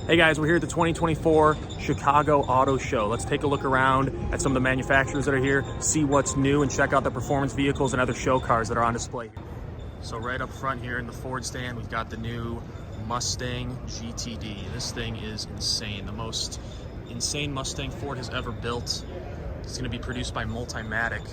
Hey guys, we're here at the 2024 Chicago Auto Show. Let's take a look around at some of the manufacturers that are here, see what's new, and check out the performance vehicles and other show cars that are on display here. So right up front here in the Ford stand, we've got the new Mustang GTD. This thing is insane. The most insane Mustang Ford has ever built. It's going to be produced by Multimatic.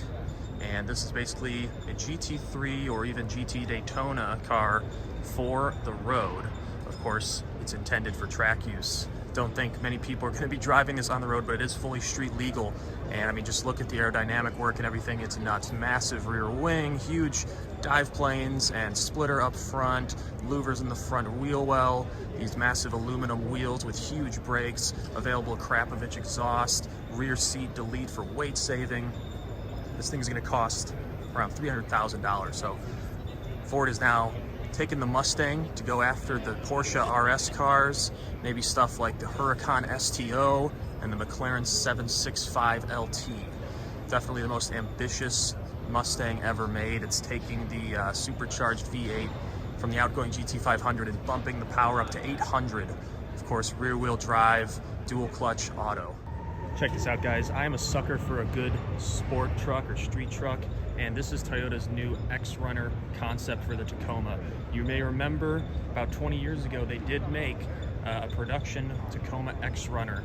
And this is basically a GT3 or even GT Daytona car for the road. Of course, it's intended for track use. Don't think many people are going to be driving this on the road, but it is fully street legal. And I mean, just look at the aerodynamic work and everything. It's nuts. Massive rear wing, huge dive planes and splitter up front, louvers in the front wheel well, these massive aluminum wheels with huge brakes, available Krapovich exhaust, rear seat delete for weight saving. This thing is going to cost around $300,000. So Ford is now taking the Mustang to go after the Porsche RS cars, maybe stuff like the Huracan STO and the McLaren 765 LT. Definitely the most ambitious Mustang ever made. It's taking the supercharged V8 from the outgoing GT500 and bumping the power up to 800. Of course, rear-wheel drive, dual clutch auto. Check this out, guys. I am a sucker for a good sport truck or street truck, and this is Toyota's new X-Runner concept for the Tacoma. You may remember about 20 years ago they did make a production Tacoma X-Runner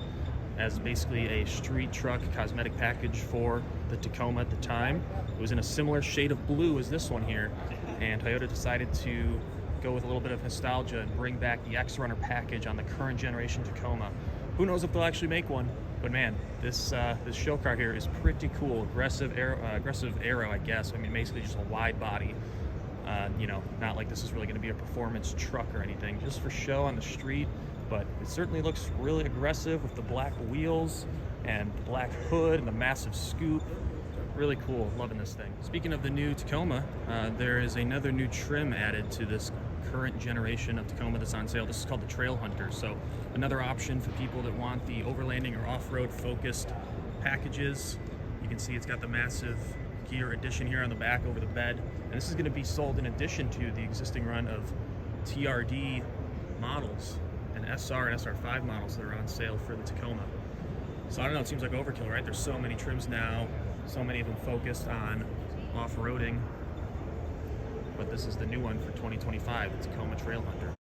as basically a street truck cosmetic package for the Tacoma at the time. It was in a similar shade of blue as this one here, and Toyota decided to go with a little bit of nostalgia and bring back the X-Runner package on the current generation Tacoma. Who knows if they'll actually make one? But man, this show car here is pretty cool. Aggressive aero, I guess. I mean, basically just a wide body. You know, not like this is really going to be a performance truck or anything, just for show on the street. But it certainly looks really aggressive with the black wheels and the black hood and the massive scoop. Really cool. Loving this thing. Speaking of the new Tacoma, there is another new trim added to this current generation of Tacoma that's on sale. This is called the Trail Hunter. So another option for people that want the overlanding or off-road focused packages. You can see it's got the massive gear addition here on the back over the bed. And this is going to be sold in addition to the existing run of TRD models and SR and SR5 models that are on sale for the Tacoma. So I don't know, it seems like overkill, right? There's so many trims now, so many of them focused on off-roading. But this is the new one for 2025, the Tacoma Trail Hunter.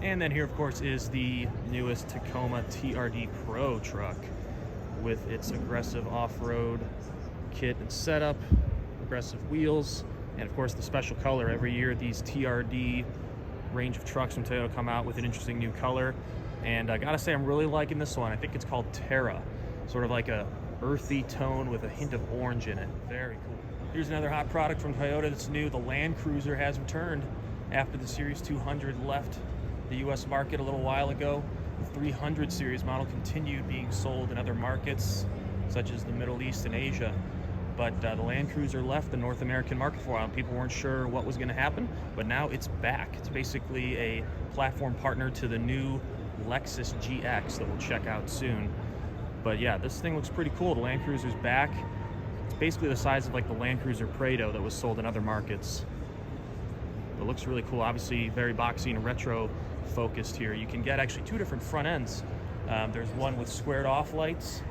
And then here, of course, is the newest Tacoma TRD Pro truck with its aggressive off-road kit and setup, aggressive wheels, and of course the special color. Every year these TRD range of trucks from Toyota come out with an interesting new color. And I gotta say, I'm really liking this one. I think it's called Terra, sort of like a earthy tone with a hint of orange in it. Very cool. Here's another hot product from Toyota that's new. The Land Cruiser has returned after the Series 200 left the US market a little while ago. The 300 series model continued being sold in other markets such as the Middle East and Asia. But the Land Cruiser left the North American market for a while. People weren't sure what was going to happen, but now it's back. It's basically a platform partner to the new Lexus GX that we'll check out soon. But yeah, this thing looks pretty cool. The Land Cruiser's back. It's basically the size of like the Land Cruiser Prado that was sold in other markets. It looks really cool. Obviously very boxy and retro focused here. You can get actually two different front ends. There's one with squared off lights,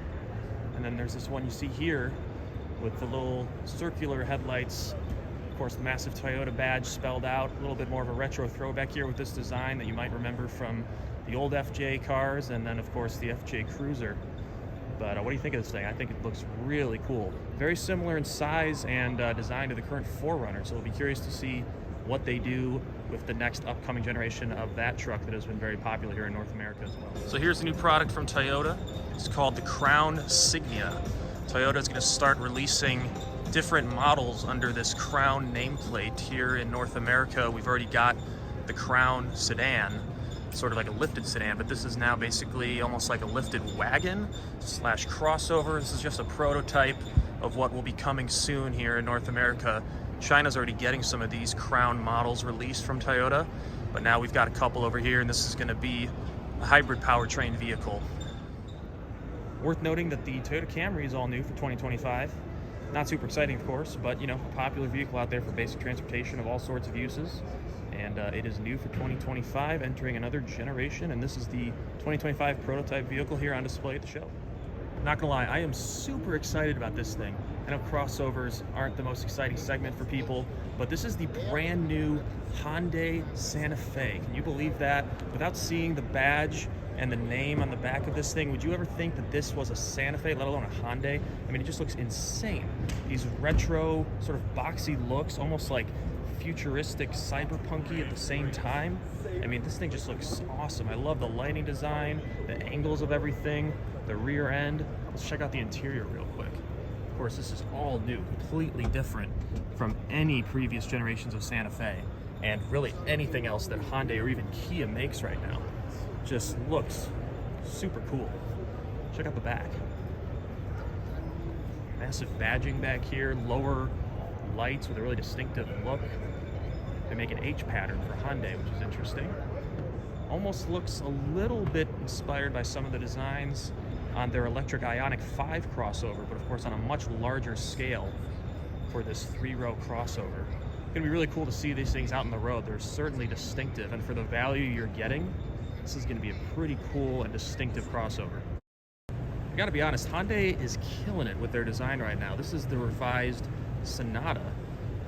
and then there's this one you see here with the little circular headlights. Of course, the massive Toyota badge spelled out. A little bit more of a retro throwback here with this design that you might remember from the old FJ cars, and then of course the FJ Cruiser. But what do you think of this thing? I think it looks really cool. Very similar in size and design to the current 4Runner, so we'll be curious to see what they do with the next upcoming generation of that truck that has been very popular here in North America as well. So here's a new product from Toyota. It's called the Crown Signia. Toyota is going to start releasing different models under this Crown nameplate here in North America. We've already got the Crown sedan, sort of like a lifted sedan, but this is now basically almost like a lifted wagon slash crossover. This is just a prototype of what will be coming soon here in North America. China's already getting some of these Crown models released from Toyota, but now we've got a couple over here, and this is going to be a hybrid powertrain vehicle. Worth noting that the Toyota Camry is all new for 2025. Not super exciting, of course, but you know, a popular vehicle out there for basic transportation of all sorts of uses. And it is new for 2025, entering another generation, and this is the 2025 prototype vehicle here on display at the show. Not gonna lie, I am super excited about this thing. I know crossovers aren't the most exciting segment for people, but this is the brand new Hyundai Santa Fe. Can you believe that? Without seeing the badge and the name on the back of this thing, would you ever think that this was a Santa Fe, let alone a Hyundai? I mean, it just looks insane. These retro, sort of boxy looks, almost like futuristic, cyberpunky at the same time. I mean, this thing just looks awesome. I love the lighting design, the angles of everything, the rear end. Let's check out the interior real quick. Of course, this is all new, completely different from any previous generations of Santa Fe, and really anything else that Hyundai or even Kia makes right now. Just looks super cool. Check out the back. Massive badging back here, lower lights with a really distinctive look. They make an H pattern for Hyundai, which is interesting. Almost looks a little bit inspired by some of the designs on their electric Ioniq 5 crossover, but of course on a much larger scale for this 3-row crossover. It's gonna be really cool to see these things out on the road. They're certainly distinctive, and for the value you're getting, this is gonna be a pretty cool and distinctive crossover. I gotta be honest, Hyundai is killing it with their design right now. This is the revised Sonata,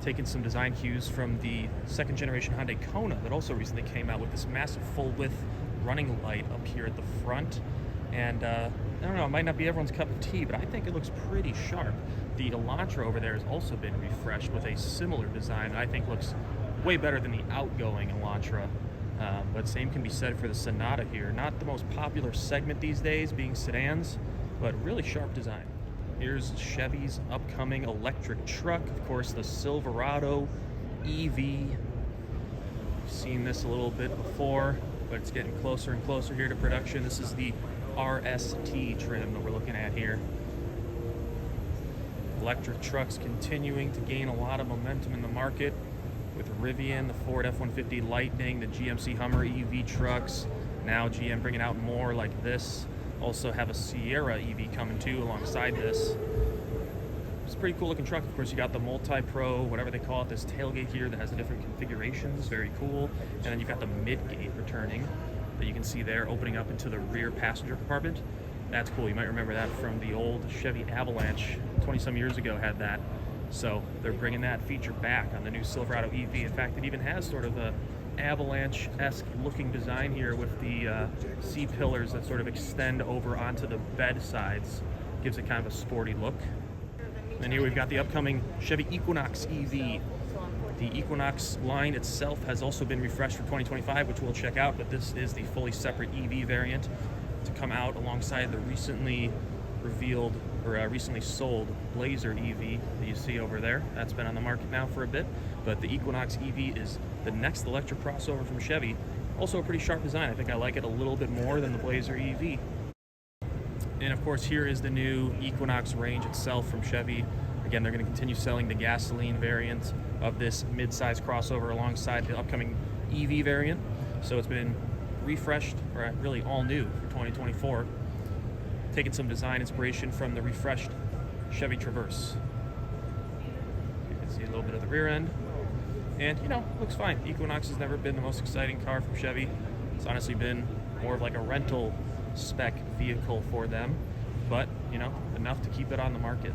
taking some design cues from the second generation Hyundai Kona that also recently came out with this massive full width running light up here at the front. And I don't know, it might not be everyone's cup of tea, but I think it looks pretty sharp. The Elantra over there has also been refreshed with a similar design that I think looks way better than the outgoing Elantra. But same can be said for the Sonata here. Not the most popular segment these days, being sedans, but really sharp design. Here's Chevy's upcoming electric truck, of course, the Silverado EV. You've seen this a little bit before, but it's getting closer and closer here to production. This is the RST trim that we're looking at here. Electric trucks continuing to gain a lot of momentum in the market with Rivian, the Ford F-150 Lightning, the GMC Hummer EV trucks. Now GM bringing out more like this. Also have a Sierra EV coming too alongside this. It's a pretty cool looking truck. Of course, you got the multi-pro, whatever they call it, this tailgate here that has the different configurations, very cool. And then you've got the mid-gate returning that you can see there, opening up into the rear passenger compartment. That's cool. You might remember that from the old Chevy Avalanche 20-some years ago had that. So they're bringing that feature back on the new Silverado EV. In fact, it even has sort of a Avalanche-esque looking design here with the C-pillars that sort of extend over onto the bed sides. Gives it kind of a sporty look. And here we've got the upcoming Chevy Equinox EV. The Equinox line itself has also been refreshed for 2025, which we'll check out, but this is the fully separate EV variant to come out alongside the recently revealed or recently sold Blazer EV that you see over there. That's been on the market now for a bit, but the Equinox EV is the next electric crossover from Chevy. Also a pretty sharp design. I think I like it a little bit more than the Blazer EV. And of course, here is the new Equinox range itself from Chevy. Again, they're going to continue selling the gasoline variant of this mid-size crossover alongside the upcoming EV variant. So it's been refreshed, or really all new for 2024. Taking some design inspiration from the refreshed Chevy Traverse. You can see a little bit of the rear end. And, you know, looks fine. Equinox has never been the most exciting car from Chevy. It's honestly been more of like a rental spec vehicle for them. But, you know, enough to keep it on the market.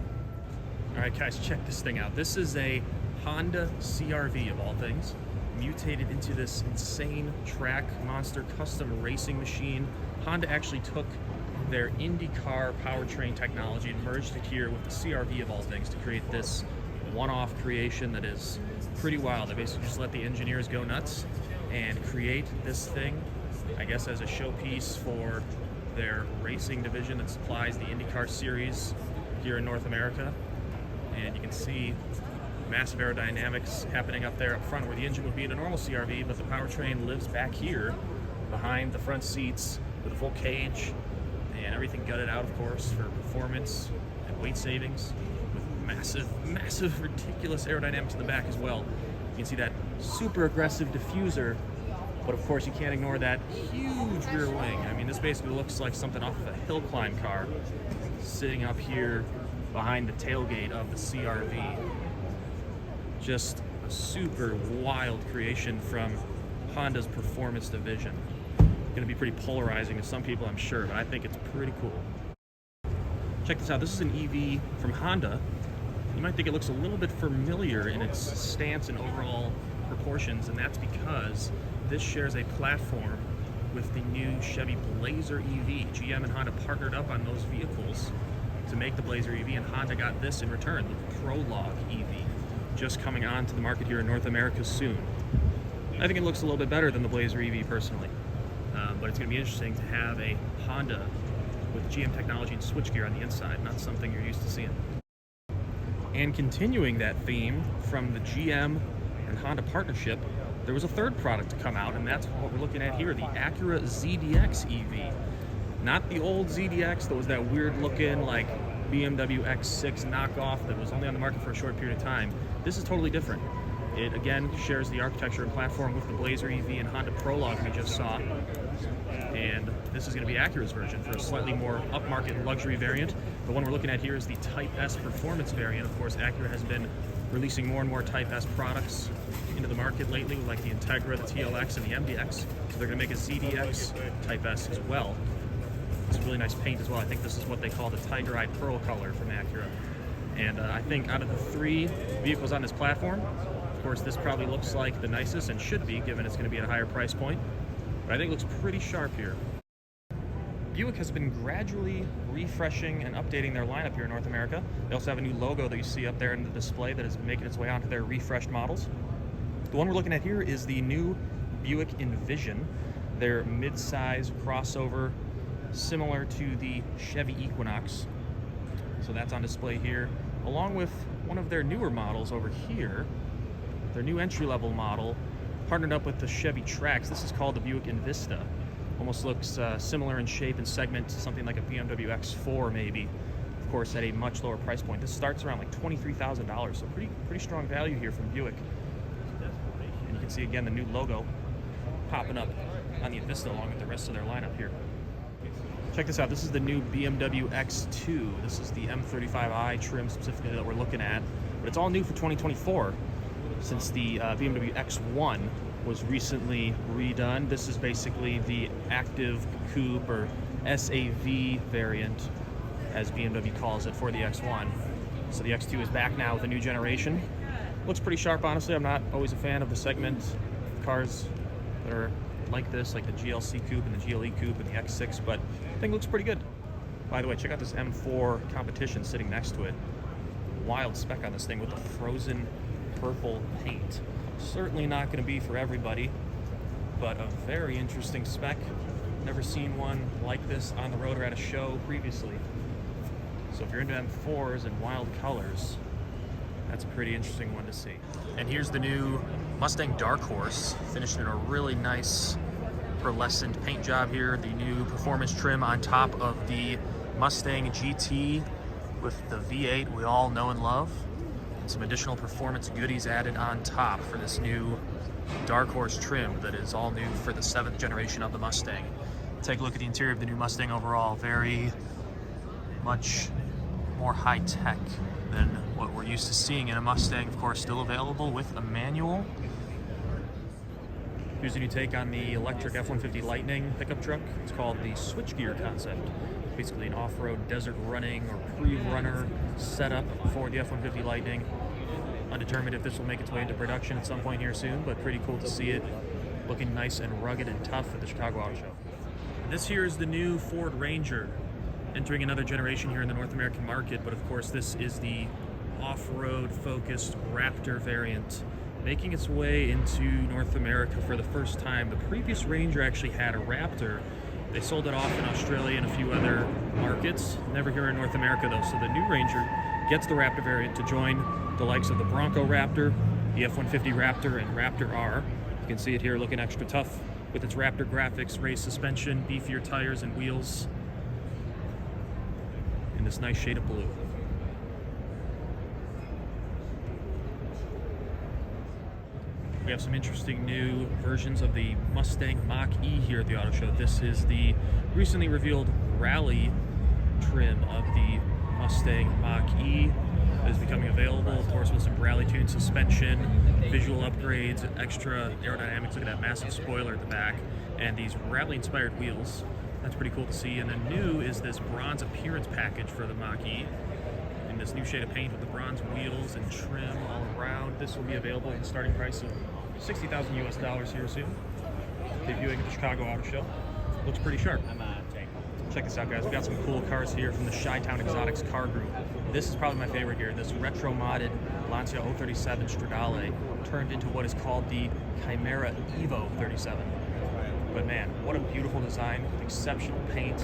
All right, guys, check this thing out. This is a Honda CR-V of all things, mutated into this insane track monster custom racing machine. Honda actually took their IndyCar powertrain technology and merged it here with the CR-V of all things to create this one-off creation that is pretty wild. They basically just let the engineers go nuts and create this thing, I guess, as a showpiece for their racing division that supplies the IndyCar series here in North America. And you can see massive aerodynamics happening up there up front where the engine would be in a normal CR-V, but the powertrain lives back here behind the front seats with a full cage and everything gutted out, of course, for performance and weight savings with massive, ridiculous aerodynamics in the back as well. You can see that super aggressive diffuser, but of course you can't ignore that huge rear wing. I mean, this basically looks like something off of a hill climb car sitting up here behind the tailgate of the CR-V. Just a a super wild creation from Honda's performance division. Going to be pretty polarizing to some people, I'm sure, but I think it's pretty cool. Check this out. This is an EV from Honda. You might think it looks a little bit familiar in its stance and overall proportions, and that's because this shares a platform with the new Chevy Blazer EV. GM and Honda partnered up on those vehicles to make the Blazer EV, and Honda got this in return, the Prologue EV, just coming onto the market here in North America soon. I think it looks a little bit better than the Blazer EV personally, but it's going to be interesting to have a Honda with GM technology and switchgear on the inside, not something you're used to seeing. And continuing that theme from the GM and Honda partnership, there was a third product to come out, and that's what we're looking at here, the Acura ZDX EV. Not the old ZDX that was that weird looking like BMW X2 knockoff that was only on the market for a short period of time. This is totally different. It again shares the architecture and platform with the Blazer EV and Honda Prologue we just saw. And this is going to be Acura's version for a slightly more upmarket luxury variant. The one we're looking at here is the Type S performance variant. Of course, Acura has been releasing more and more Type S products into the market lately, like the Integra, the TLX, and the MDX. So they're going to make a ZDX Type S as well. It's a really nice paint as well. I think this is what they call the Tiger Eye Pearl color from Acura. And I think out of the three vehicles on this platform, of course, this probably looks like the nicest and should be, given it's going to be at a higher price point. But I think it looks pretty sharp here. Buick has been gradually refreshing and updating their lineup here in North America. They also have a new logo that you see up there in the display that is making its way onto their refreshed models. The one we're looking at here is the new Buick Invision, their mid-size crossover, similar to the Chevy Equinox. So that's on display here, along with one of their newer models over here, their new entry-level model, partnered up with the Chevy Trax. This is called the Buick Inv Vista. Almost looks similar in shape and segment to something like a BMW X2 maybe. Of course, at a much lower price point. This starts around like $23,000, so pretty strong value here from Buick. And you can see again the new logo popping up on the Inv Vista along with the rest of their lineup here. Check this out. This is the new BMW X2. This is the M35i trim specifically that we're looking at, but it's all new for 2024 since the BMW X1 was recently redone. This is basically the active coupe or SAV variant, as BMW calls it, for the X1. So the X2 is back now with a new generation. Looks pretty sharp, honestly. I'm not always a fan of the segment cars that are like this, like the GLC coupe and the GLE coupe and the X6, but I think it looks pretty good. By the way, check out this M4 competition sitting next to it. Wild spec on this thing with the frozen purple paint. Certainly not going to be for everybody, but a very interesting spec. Never seen one like this on the road or at a show previously. So if you're into M4s and wild colors, that's a pretty interesting one to see. And here's the new Mustang Dark Horse, finished in a really nice pearlescent paint job here. The new performance trim on top of the Mustang GT with the V8 we all know and love. And some additional performance goodies added on top for this new Dark Horse trim that is all new for the 7th generation of the Mustang. Take a look at the interior of the new Mustang overall. Very much more high-tech than what we're used to seeing in a Mustang. Of course, still available with a manual. Here's a new take on the electric F-150 Lightning pickup truck. It's called the switchgear concept. Basically an off-road desert running or pre-runner setup for the F-150 Lightning. Undetermined if this will make its way into production at some point here soon, but pretty cool to see it looking nice and rugged and tough at the Chicago Auto Show. This here is the new Ford Ranger, entering another generation here in the North American market, but of course this is the off-road focused Raptor variant, making its way into North America for the first time. The previous Ranger actually had a Raptor. They sold it off in Australia and a few other markets, never here in North America though. So the new Ranger gets the Raptor variant to join the likes of the Bronco Raptor, the F-150 Raptor, and Raptor R. You can see it here looking extra tough with its Raptor graphics, raised suspension, beefier tires and wheels, in this nice shade of blue. We have some interesting new versions of the Mustang Mach E here at the auto show. This is the recently revealed rally trim of the Mustang Mach E. is becoming available, of course, with some rally tune suspension, visual upgrades, extra aerodynamics. Look at that massive spoiler at the back, and these rally-inspired wheels. That's pretty cool to see. And then new is this bronze appearance package for the Mach E, in this new shade of paint with the bronze wheels and trim all around. This will be available at a starting price of $60,000 US here soon. Debuting at the Chicago Auto Show. Looks pretty sharp. Check this out, guys. We got some cool cars here from the Shytown Exotics car group. This is probably my favorite here. This retro modded Lancia 037 Stradale turned into what is called the Chimera Evo 37. But man, what a beautiful design with exceptional paint.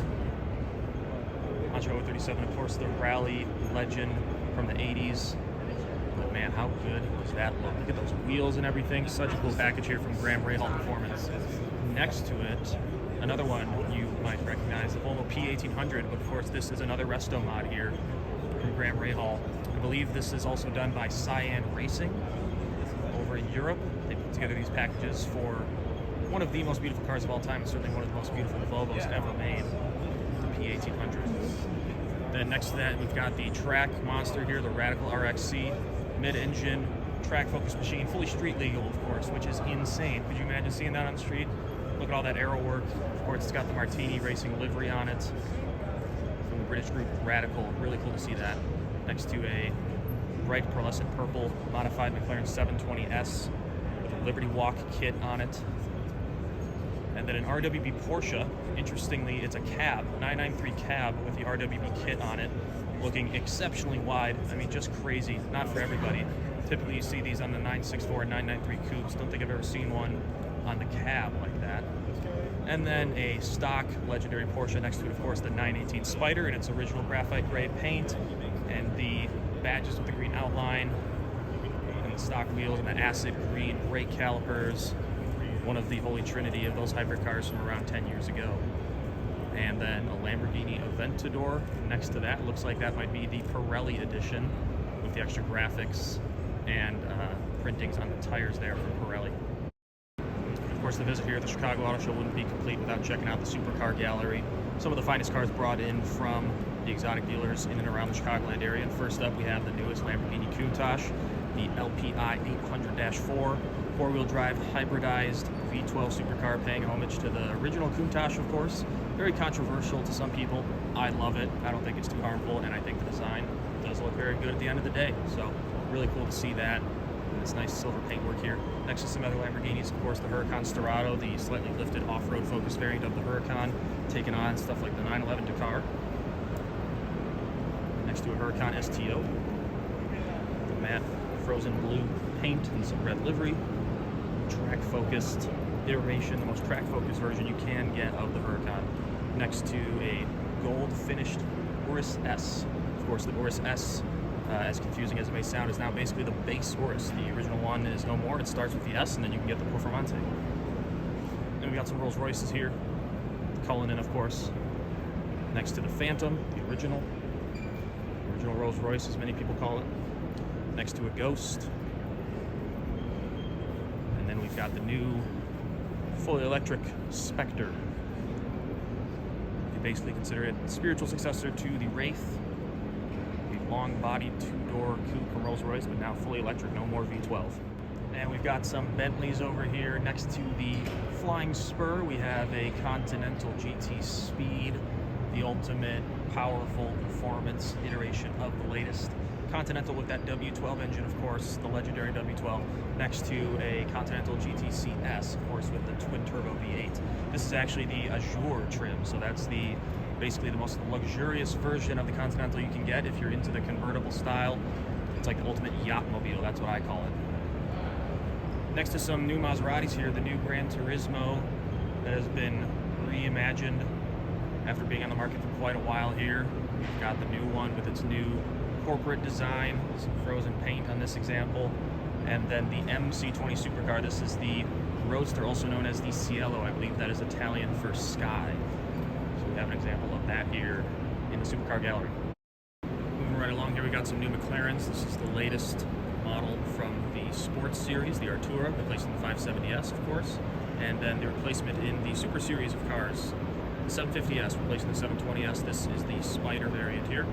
Lancia 037, of course, the rally legend from the 80s. But man, how good does that look? Look at those wheels and everything. Such a cool package here from Graham Rahal Performance. Next to it, another one you might recognize, the Volvo P1800, but of course this is another resto mod here from Graham Rahal. I believe this is also done by Cyan Racing over in Europe. They put together these packages for one of the most beautiful cars of all time, and certainly one of the most beautiful Volvos ever made, the P1800. Then next to that, we've got the track monster here, the Radical RXC, mid-engine, track-focused machine, fully street legal, of course, which is insane. Could you imagine seeing that on the street? Look at all that aero work. Of course, it's got the Martini Racing livery on it from the British group Radical. Really cool to see that. Next to a bright pearlescent purple modified McLaren 720S with a Liberty Walk kit on it. And then an RWB Porsche. Interestingly, it's a cab, 993 cab with the RWB kit on it, looking exceptionally wide. I mean, just crazy. Not for everybody. Typically, you see these on the 964 and 993 coupes. Don't think I've ever seen one on the cab like that. And then a stock legendary Porsche next to it, of course, the 918 Spider in its original graphite gray paint, and the badges with the green outline, and the stock wheels, and the acid green brake calipers. One of the holy trinity of those hybrid cars from around 10 years ago. And then a Lamborghini Aventador next to that. Looks like that might be the Pirelli edition with the extra graphics and printings on the tires there from Pirelli. Of course, the visit here at the Chicago Auto Show wouldn't be complete without checking out the supercar gallery. Some of the finest cars brought in from the exotic dealers in and around the Chicagoland area. And first up, we have the newest Lamborghini Countach, the LPI 800-4, four-wheel drive hybridized V12 supercar, paying homage to the original Countach, of course. Very controversial to some people. I love it. I don't think it's too harmful, and I think the design does look very good at the end of the day. So really cool to see that. And this nice silver paintwork here. Next to some other Lamborghinis, of course, the Huracan Storado, the slightly lifted off-road focused variant of the Huracan, taking on stuff like the 911 Dakar. Next to a Huracan STO, the matte frozen blue paint and some red livery. Track-focused iteration, the most track-focused version you can get of the Huracan. Next to a gold-finished Urus S. Of course, the Urus S, as confusing as it may sound, is now basically the base Urus. The original one is no more. It starts with the S, and then you can get the Performante. Then we got some Rolls Royces here. The Cullinan, of course. Next to the Phantom, the original Rolls Royce, as many people call it. Next to a Ghost. And then we've got the new fully electric Spectre. You basically consider it the spiritual successor to the Wraith, the long-bodied two-door coupe from Rolls-Royce, but now fully electric, no more V12. And we've got some Bentleys over here. Next to the Flying Spur, we have a Continental GT Speed, the ultimate powerful performance iteration of the latest. Continental with that W12 engine, of course, the legendary W12, next to a Continental GTCS, of course, with the twin-turbo V8. This is actually the Azure trim, so that's basically the most luxurious version of the Continental you can get if you're into the convertible style. It's like the ultimate yachtmobile, that's what I call it. Next to some new Maseratis here, the new Gran Turismo that has been reimagined after being on the market for quite a while here. We've got the new one with its new corporate design, some frozen paint on this example, and then the MC20 supercar. This is the Roadster, also known as the Cielo. I believe that is Italian for sky. So we have an example of that here in the supercar gallery. Moving right along here, we got some new McLarens. This is the latest model from the Sports Series, the Artura, replacing the 570S, of course, and then the replacement in the Super Series of cars, the 750S replacing the 720S. This is the Spider variant here.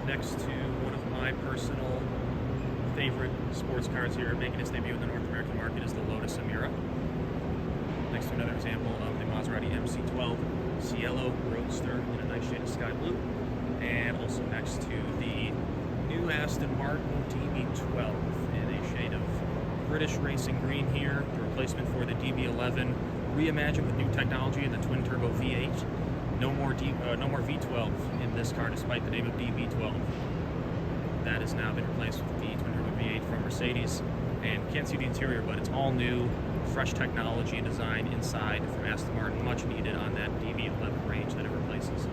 next to one of my personal favorite sports cars here, making its debut in the North American market, is the Lotus Emira. Next to another example of the Maserati MC12 Cielo Roadster in a nice shade of sky blue. And also next to the new Aston Martin DB12 in a shade of British racing green here, the replacement for the DB11, reimagined with new technology in the twin-turbo V8. No more V12 in this car, despite the name of DB12. That has now been replaced with the twin-turbo V8 from Mercedes. And can't see the interior, but it's all new, fresh technology and design inside from Aston Martin, much needed on that DB11 range that it replaces.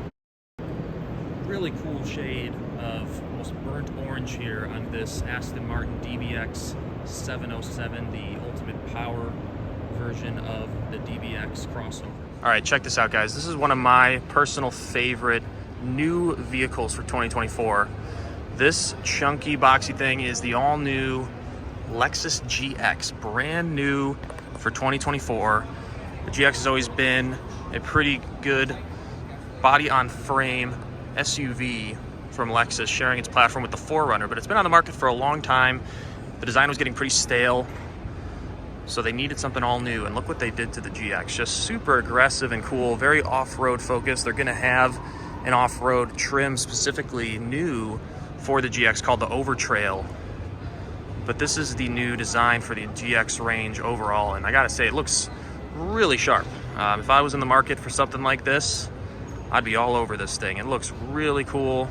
Really cool shade of almost burnt orange here on this Aston Martin DBX 707, the ultimate power version of the DBX crossover. All right, check this out, guys. This is one of my personal favorite new vehicles for 2024. This chunky, boxy thing is the all-new Lexus GX, brand new for 2024. The GX has always been a pretty good body-on-frame SUV from Lexus, sharing its platform with the 4Runner, but it's been on the market for a long time. The design was getting pretty stale, so they needed something all new, and look what they did to the GX. Just super aggressive and cool, very off-road focused. They're gonna have an off-road trim specifically new for the GX called the Overtrail, but this is the new design for the GX range overall, and I gotta say, it looks really sharp. If I was in the market for something like this, I'd be all over this thing. It looks really cool.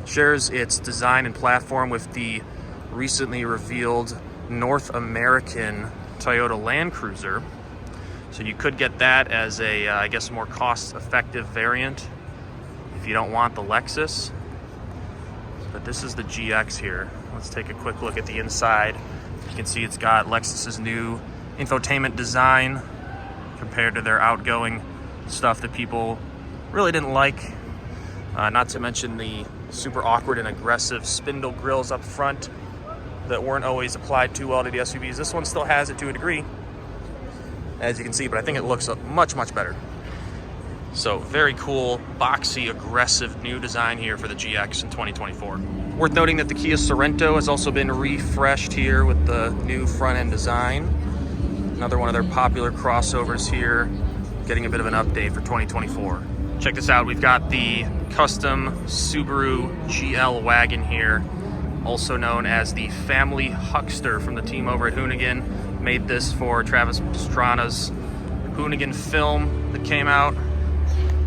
Shares its design and platform with the recently revealed North American Toyota Land Cruiser. So you could get that as a, I guess, more cost-effective variant if you don't want the Lexus. But this is the GX here. Let's take a quick look at the inside. You can see it's got Lexus's new infotainment design compared to their outgoing stuff that people really didn't like. Not to mention the super awkward and aggressive spindle grills up front that weren't always applied too well to the SUVs. This one still has it to a degree, as you can see, but I think it looks much, much better. So very cool, boxy, aggressive new design here for the GX in 2024. Worth noting that the Kia Sorento has also been refreshed here with the new front end design. Another one of their popular crossovers here, getting a bit of an update for 2024. Check this out, we've got the custom Subaru GL wagon here, also known as the Family Huckster from the team over at Hoonigan. Made this for Travis Pastrana's Hoonigan film that came out.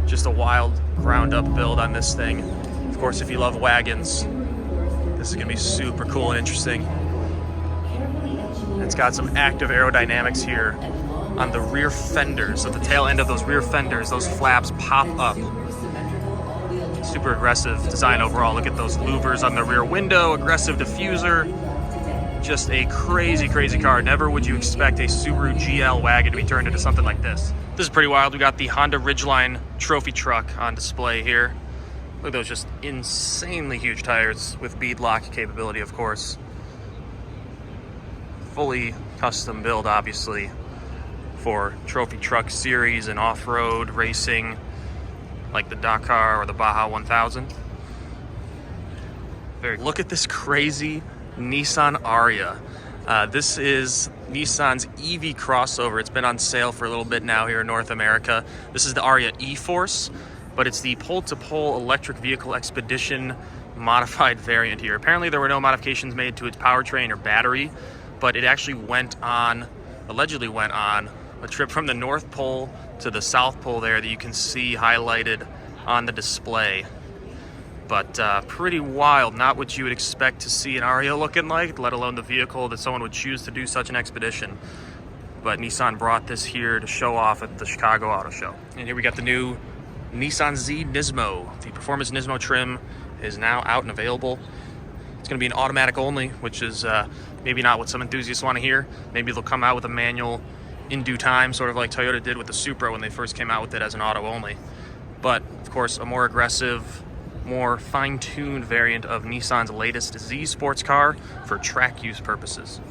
Just a wild ground up build on this thing. Of course, if you love wagons, this is gonna be super cool and interesting. It's got some active aerodynamics here on the rear fenders. At the tail end of those rear fenders, those flaps pop up. Super aggressive design overall. Look at those louvers on the rear window, aggressive diffuser. Just a crazy, crazy car. Never would you expect a Subaru GL wagon to be turned into something like this. This is pretty wild. We got the Honda Ridgeline trophy truck on display here. Look at those just insanely huge tires with bead lock capability, of course. Fully custom build, obviously, for trophy truck series and off-road racing like the Dakar or the Baja 1000. Look at this crazy Nissan Ariya. This is Nissan's EV crossover. It's been on sale for a little bit now here in North America. This is the Ariya E-Force, but it's the pole-to-pole electric vehicle expedition modified variant here. Apparently there were no modifications made to its powertrain or battery, but it actually allegedly went on a trip from the North Pole to the South Pole there that you can see highlighted on the display. But pretty wild, not what you would expect to see an Ariya looking like, let alone the vehicle that someone would choose to do such an expedition. But Nissan brought this here to show off at the Chicago Auto Show. And here we got the new Nissan Z Nismo. The Performance Nismo trim is now out and available. It's going to be an automatic only, which is maybe not what some enthusiasts want to hear. Maybe they'll come out with a manual in due time, sort of like Toyota did with the Supra when they first came out with it as an auto only. But of course, a more aggressive, more fine-tuned variant of Nissan's latest Z sports car for track use purposes.